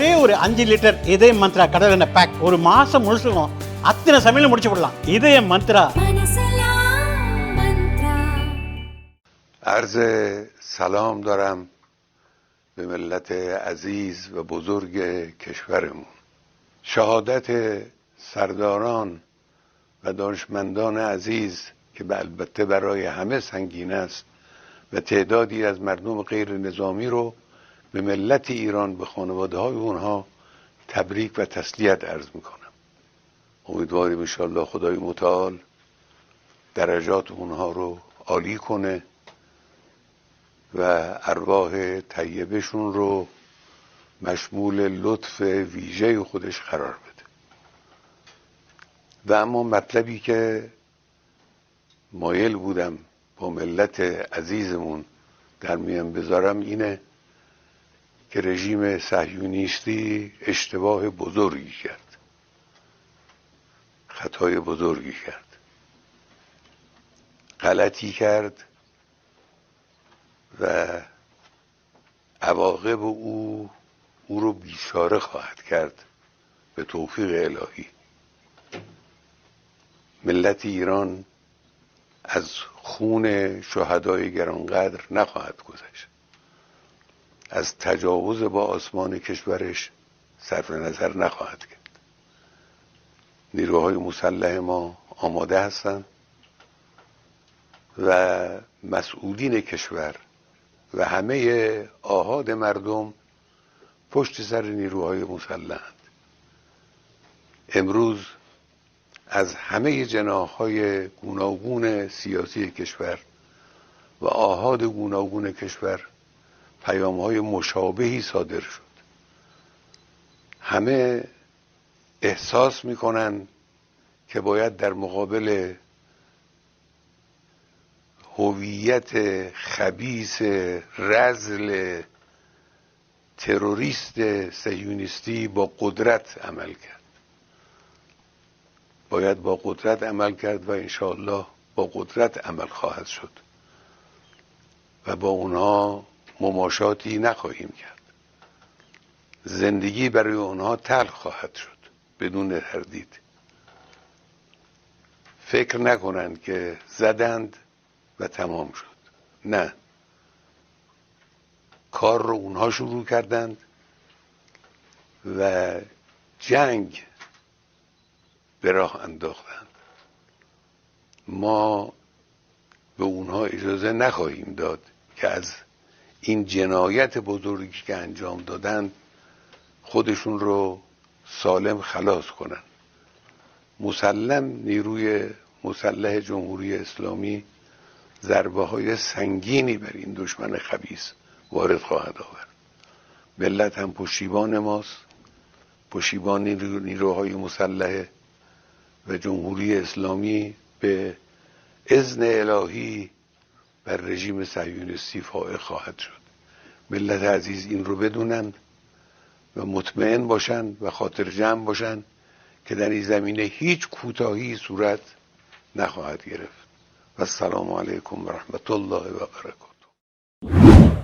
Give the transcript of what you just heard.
ஒரே ஒரு 5 லிட்டர் இதய மந்த்ரா கடல் எண்ணெய் பேக் ஒரு மாசம் முழுசுக்கும் அத்தனை சமையல முடிச்சு விடலாம். இதய மந்த்ரா. عرض سلام دارم به ملت عزیز و بزرگ کشورمون. شهادت سرداران و دانشمندان عزیز که البته برای همه سنگین است و تعدادی از مردم غیر نظامی رو به ملت ایران به خانواده های اونها تبریک و تسلیت عرض میکنم. امیدواریم انشالله خدای متعال درجات اونها رو عالی کنه و ارواح طیبشون رو مشمول لطف ویژه خودش قرار بده. و اما مطلبی که مایل بودم با ملت عزیزمون در میان بذارم اینه که رژیم صهیونیستی اشتباه بزرگی کرد، خطای بزرگی کرد، غلطی کرد و عواقب او رو بیچاره خواهد کرد به توفیق الهی. ملت ایران از خون شهدای گرانقدر نخواهد گذشت، از تجاوز با آسمان کشورش صرف نظر نخواهد کرد. نیروهای مسلح ما آماده هستند و مسئولین کشور و همه آحاد مردم پشت سر نیروهای مسلحند. امروز از همه جناح‌های گوناگون سیاسی کشور و آحاد گوناگون کشور پیام‌های مشابهی صادر شد. همه احساس می‌کنند که باید در مقابل هویت خبیث رذل تروریست صهیونیستی با قدرت عمل کرد. باید با قدرت عمل کرد و انشاءالله با قدرت عمل خواهد شد و با اونها مماشاتی نخواهیم کرد. زندگی برای اونها تلخ خواهد شد بدون تردید. فکر نکنند که زدند و تمام شد. نه، کار رو اونها شروع کردند و جنگ به راه انداختند. ما به اونها اجازه نخواهیم داد که از این جنایت بزرگی که انجام دادند خودشون رو سالم خلاص کنند. مسلم نیروی مسلح جمهوری اسلامی ضربه های سنگینی بر این دشمن خبیث وارد خواهد آورد. ملت هم پشتیبان ماست، پشتیبان نیروهای مسلح و جمهوری اسلامی به اذن الهی بر رژیم صهیونیستی فائق خواهد شد. ملت عزیز این رو بدونند و مطمئن باشند و خاطر جمع باشند که در این زمینه هیچ کوتاهی صورت نخواهد گرفت. و السلام علیکم و رحمت الله و برکاته.